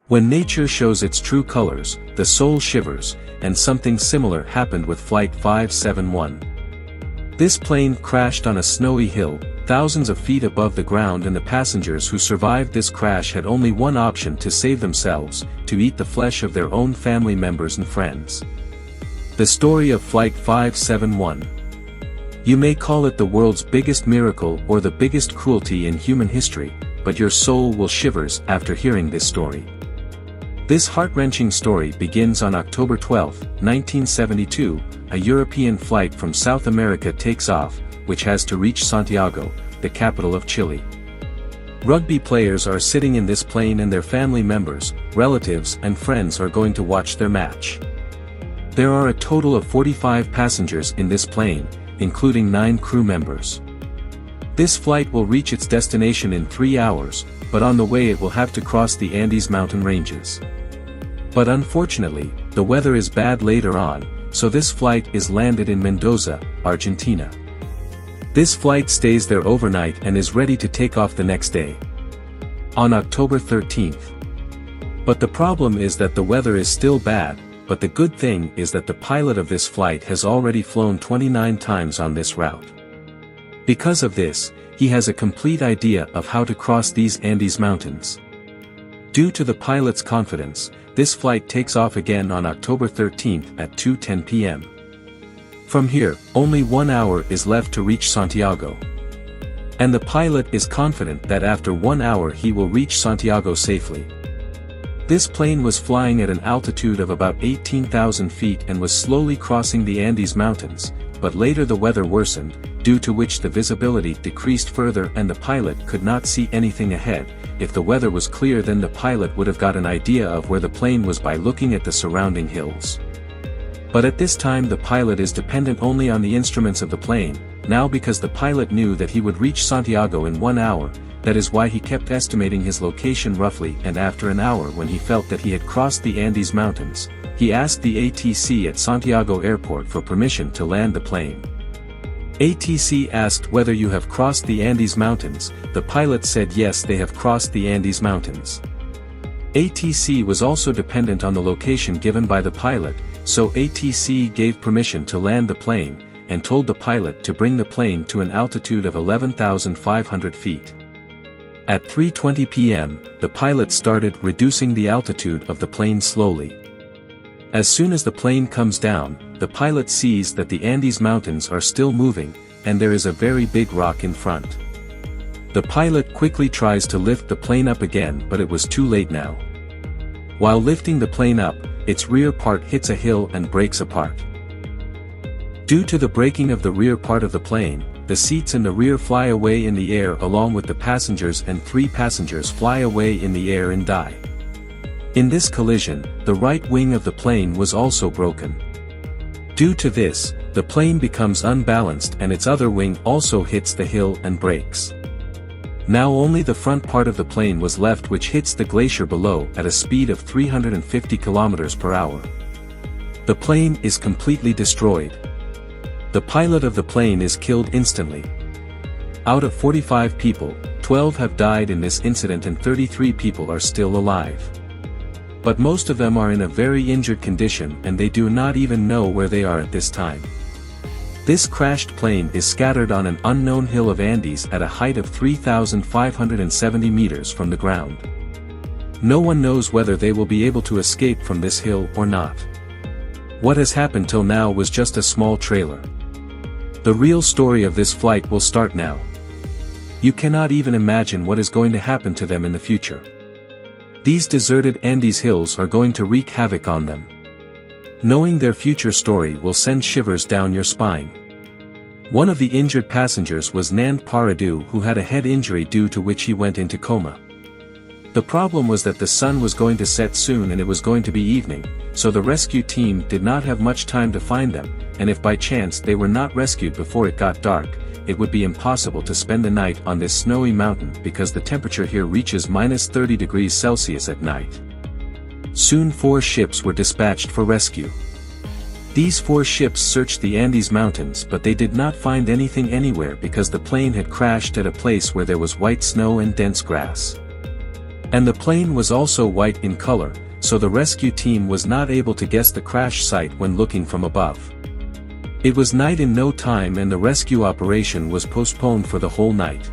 When nature shows its true colors, the soul shivers, and something similar happened with Flight 571. This plane crashed on a snowy hill, thousands of feet above the ground, and the passengers who survived this crash had only one option to save themselves: to eat the flesh of their own family members and friends. The story of Flight 571. You may call it the world's biggest miracle or the biggest cruelty in human history, but your soul will shivers after hearing this story. This heart-wrenching story begins on October 12, 1972, a European flight from South America takes off, which has to reach Santiago, the capital of Chile. Rugby players are sitting in this plane and their family members, relatives and friends are going to watch their match. There are a total of 45 passengers in this plane, including 9 crew members. This flight will reach its destination in 3 hours, but on the way it will have to cross the Andes mountain ranges. But unfortunately, the weather is bad later on, so this flight is landed in Mendoza, Argentina. This flight stays there overnight and is ready to take off the next day, on October 13th. But the problem is that the weather is still bad, but the good thing is that the pilot of this flight has already flown 29 times on this route. Because of this, he has a complete idea of how to cross these Andes mountains. Due to the pilot's confidence, this flight takes off again on October 13th at 2:10 p.m. From here, only 1 hour is left to reach Santiago. And the pilot is confident that after 1 hour he will reach Santiago safely. This plane was flying at an altitude of about 18,000 feet and was slowly crossing the Andes mountains, but later the weather worsened, due to which the visibility decreased further and the pilot could not see anything ahead. If the weather was clear, then the pilot would have got an idea of where the plane was by looking at the surrounding hills. But at this time the pilot is dependent only on the instruments of the plane. Now, because the pilot knew that he would reach Santiago in 1 hour, that is why he kept estimating his location roughly, and after an hour, when he felt that he had crossed the Andes mountains, he asked the ATC at Santiago Airport for permission to land the plane. ATC asked whether you have crossed the Andes mountains. The pilot said yes, they have crossed the Andes mountains. ATC was also dependent on the location given by the pilot, so ATC gave permission to land the plane, and told the pilot to bring the plane to an altitude of 11,500 feet. At 3:20 p.m., the pilot started reducing the altitude of the plane slowly. As soon as the plane comes down, the pilot sees that the Andes mountains are still moving, and there is a very big rock in front. The pilot quickly tries to lift the plane up again, but it was too late now. While lifting the plane up, its rear part hits a hill and breaks apart. Due to the breaking of the rear part of the plane, the seats in the rear fly away in the air along with the passengers, and 3 passengers fly away in the air and die. In this collision, the right wing of the plane was also broken. Due to this, the plane becomes unbalanced and its other wing also hits the hill and breaks. Now only the front part of the plane was left, which hits the glacier below at a speed of 350 km per hour. The plane is completely destroyed. The pilot of the plane is killed instantly. Out of 45 people, 12 have died in this incident and 33 people are still alive. But most of them are in a very injured condition and they do not even know where they are at this time. This crashed plane is scattered on an unknown hill of Andes at a height of 3,570 meters from the ground. No one knows whether they will be able to escape from this hill or not. What has happened till now was just a small trailer. The real story of this flight will start now. You cannot even imagine what is going to happen to them in the future. These deserted Andes hills are going to wreak havoc on them. Knowing their future story will send shivers down your spine. One of the injured passengers was Nand Paradu, who had a head injury due to which he went into coma. The problem was that the sun was going to set soon and it was going to be evening, so the rescue team did not have much time to find them, and if by chance they were not rescued before it got dark, it would be impossible to spend the night on this snowy mountain because the temperature here reaches -30 degrees Celsius at night. Soon 4 ships were dispatched for rescue. These 4 ships searched the Andes mountains, but they did not find anything anywhere because the plane had crashed at a place where there was white snow and dense grass. And the plane was also white in color, so the rescue team was not able to guess the crash site when looking from above. It was night in no time and the rescue operation was postponed for the whole night.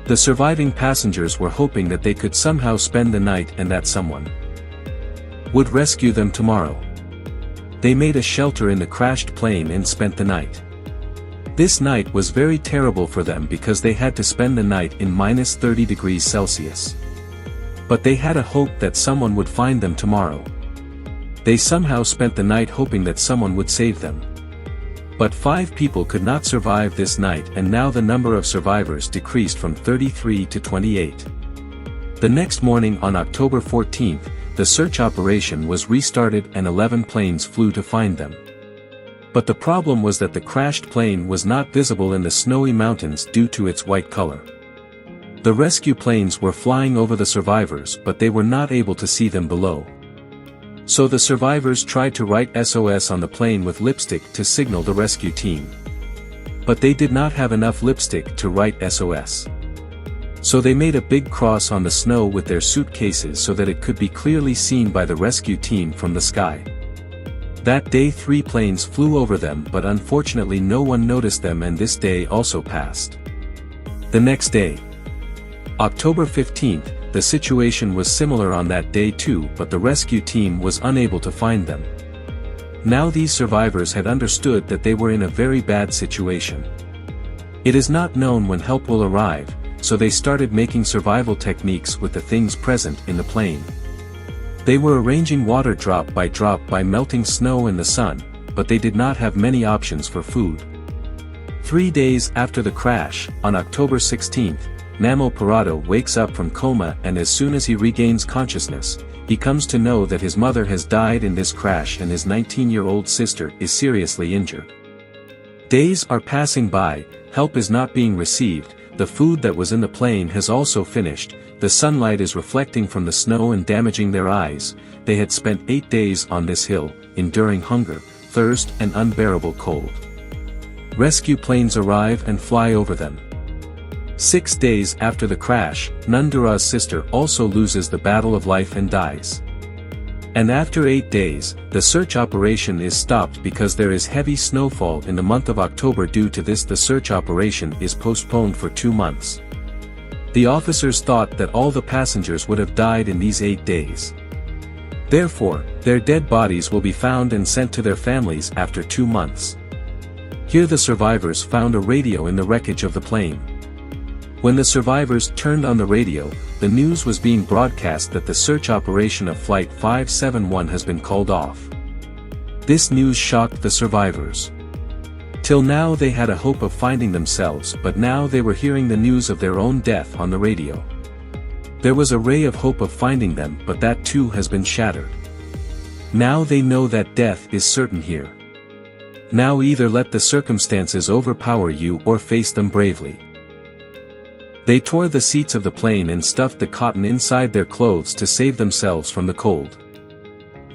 The surviving passengers were hoping that they could somehow spend the night and that someone would rescue them tomorrow. They made a shelter in the crashed plane and spent the night. This night was very terrible for them because they had to spend the night in -30 degrees Celsius. But they had a hope that someone would find them tomorrow. They somehow spent the night hoping that someone would save them. But 5 people could not survive this night and now the number of survivors decreased from 33 to 28. The next morning on October 14th, the search operation was restarted and 11 planes flew to find them. But the problem was that the crashed plane was not visible in the snowy mountains due to its white color. The rescue planes were flying over the survivors but they were not able to see them below. So the survivors tried to write SOS on the plane with lipstick to signal the rescue team. But they did not have enough lipstick to write SOS. So they made a big cross on the snow with their suitcases so that it could be clearly seen by the rescue team from the sky. That day 3 planes flew over them but unfortunately no one noticed them and this day also passed. The next day, October 15th, the situation was similar on that day too but the rescue team was unable to find them. Now these survivors had understood that they were in a very bad situation. It is not known when help will arrive, so they started making survival techniques with the things present in the plane. They were arranging water drop by melting snow in the sun, but they did not have many options for food. 3 days after the crash, on October 16th, Namo Parado wakes up from coma and as soon as he regains consciousness, he comes to know that his mother has died in this crash and his 19-year-old sister is seriously injured. Days are passing by, help is not being received, the food that was in the plane has also finished, the sunlight is reflecting from the snow and damaging their eyes. They had spent 8 days on this hill, enduring hunger, thirst and unbearable cold. Rescue planes arrive and fly over them. 6 days after the crash, Nundura's sister also loses the battle of life and dies. And after 8 days, the search operation is stopped because there is heavy snowfall in the month of October. Due to this, the search operation is postponed for 2 months. The officers thought that all the passengers would have died in these 8 days. Therefore, their dead bodies will be found and sent to their families after 2 months. Here the survivors found a radio in the wreckage of the plane. When the survivors turned on the radio, the news was being broadcast that the search operation of Flight 571 has been called off. This news shocked the survivors. Till now they had a hope of finding themselves, but now they were hearing the news of their own death on the radio. There was a ray of hope of finding them, but that too has been shattered. Now they know that death is certain here. Now either let the circumstances overpower you or face them bravely. They tore the seats of the plane and stuffed the cotton inside their clothes to save themselves from the cold.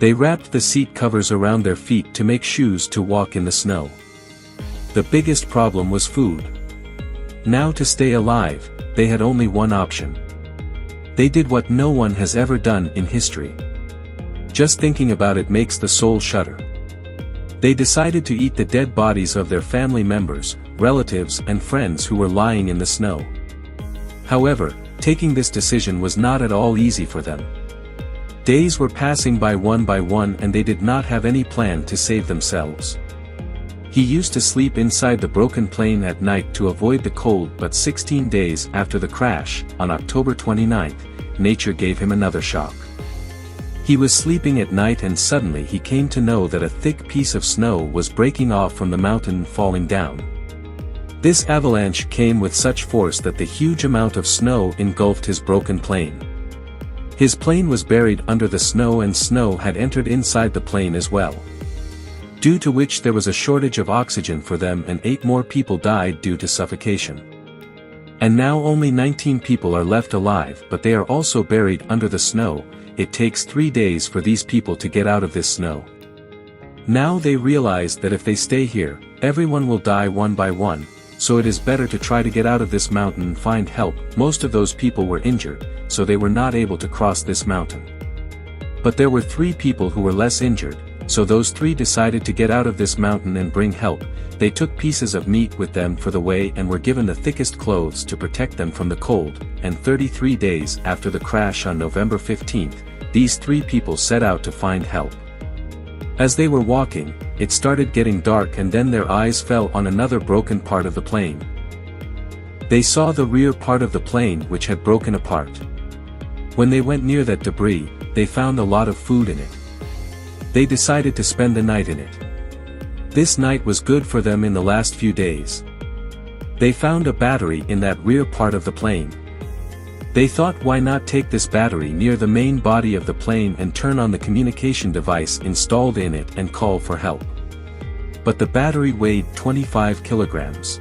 They wrapped the seat covers around their feet to make shoes to walk in the snow. The biggest problem was food. Now to stay alive, they had only one option. They did what no one has ever done in history. Just thinking about it makes the soul shudder. They decided to eat the dead bodies of their family members, relatives and friends who were lying in the snow. However, taking this decision was not at all easy for them. Days were passing by one and they did not have any plan to save themselves. He used to sleep inside the broken plane at night to avoid the cold, but 16 days after the crash, on October 29th, nature gave him another shock. He was sleeping at night and suddenly he came to know that a thick piece of snow was breaking off from the mountain and falling down. This avalanche came with such force that the huge amount of snow engulfed his broken plane. His plane was buried under the snow and snow had entered inside the plane as well. Due to which there was a shortage of oxygen for them and 8 more people died due to suffocation. And now only 19 people are left alive, but they are also buried under the snow. It takes 3 days for these people to get out of this snow. Now they realize that if they stay here, everyone will die one by one, so it is better to try to get out of this mountain and find help. Most of those people were injured, so they were not able to cross this mountain. But there were 3 people who were less injured, so those 3 decided to get out of this mountain and bring help. They took pieces of meat with them for the way and were given the thickest clothes to protect them from the cold, and 33 days after the crash on November 15th, these 3 people set out to find help. As they were walking, it started getting dark and then their eyes fell on another broken part of the plane. They saw the rear part of the plane which had broken apart. When they went near that debris, they found a lot of food in it. They decided to spend the night in it. This night was good for them in the last few days. They found a battery in that rear part of the plane. They thought, why not take this battery near the main body of the plane and turn on the communication device installed in it and call for help. But the battery weighed 25 kilograms.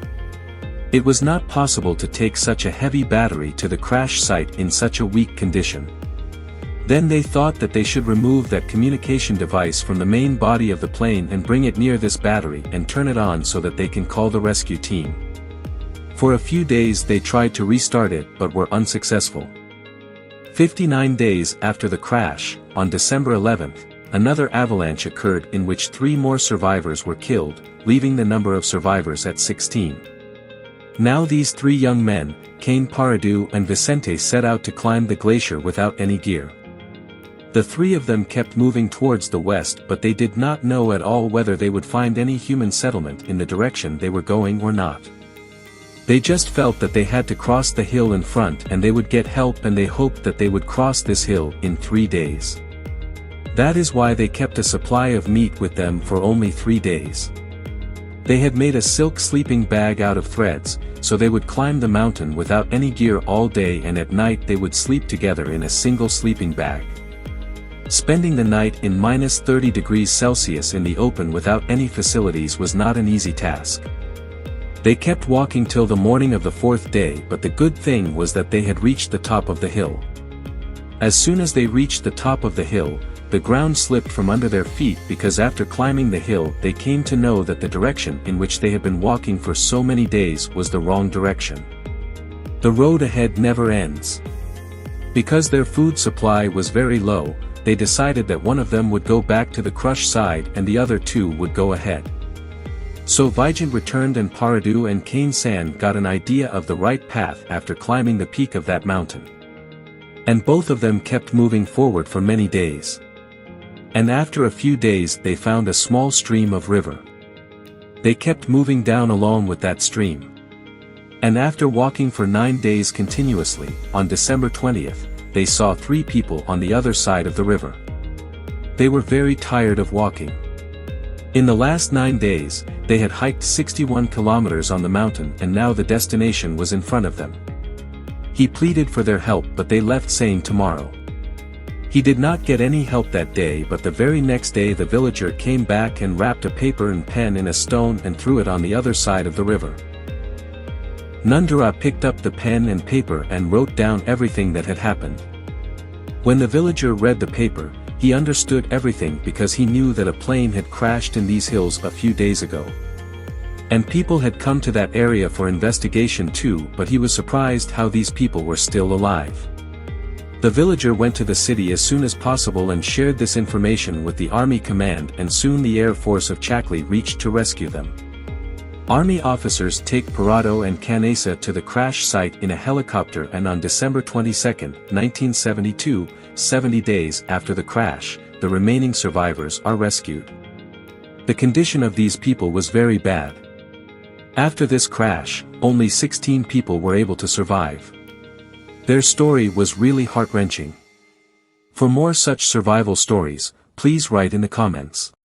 It was not possible to take such a heavy battery to the crash site in such a weak condition. Then they thought that they should remove that communication device from the main body of the plane and bring it near this battery and turn it on so that they can call the rescue team. For a few days they tried to restart it but were unsuccessful. 59 days after the crash, on December 11th, another avalanche occurred in which 3 more survivors were killed, leaving the number of survivors at 16. Now these 3 young men, Cain Paradu and Vicente, set out to climb the glacier without any gear. The 3 of them kept moving towards the west, but they did not know at all whether they would find any human settlement in the direction they were going or not. They just felt that they had to cross the hill in front and they would get help, and they hoped that they would cross this hill in 3 days. That is why they kept a supply of meat with them for only 3 days. They had made a silk sleeping bag out of threads, so they would climb the mountain without any gear all day, and at night they would sleep together in a single sleeping bag. Spending the night in -30 degrees Celsius in the open without any facilities was not an easy task. They kept walking till the morning of the 4th day, but the good thing was that they had reached the top of the hill. As soon as they reached the top of the hill, the ground slipped from under their feet, because after climbing the hill they came to know that the direction in which they had been walking for so many days was the wrong direction. The road ahead never ends. Because their food supply was very low, they decided that one of them would go back to the crush side and the other 2 would go ahead. So Vigent returned and Paradu and Cain San got an idea of the right path after climbing the peak of that mountain. And both of them kept moving forward for many days. And after a few days they found a small stream of river. They kept moving down along with that stream. And after walking for 9 days continuously, on December 20th, they saw 3 people on the other side of the river. They were very tired of walking. In the last 9 days, they had hiked 61 kilometers on the mountain, and now the destination was in front of them. He pleaded for their help, but they left saying tomorrow. He did not get any help that day, but the very next day the villager came back and wrapped a paper and pen in a stone and threw it on the other side of the river. Nundura picked up the pen and paper and wrote down everything that had happened. When the villager read the paper, he understood everything, because he knew that a plane had crashed in these hills a few days ago. And people had come to that area for investigation too, but he was surprised how these people were still alive. The villager went to the city as soon as possible and shared this information with the army command, and soon the Air Force of Chakli reached to rescue them. Army officers take Parado and Canesa to the crash site in a helicopter, and on December 22, 1972, 70 days after the crash, the remaining survivors are rescued. The condition of these people was very bad. After this crash, only 16 people were able to survive. Their story was really heart-wrenching. For more such survival stories, please write in the comments.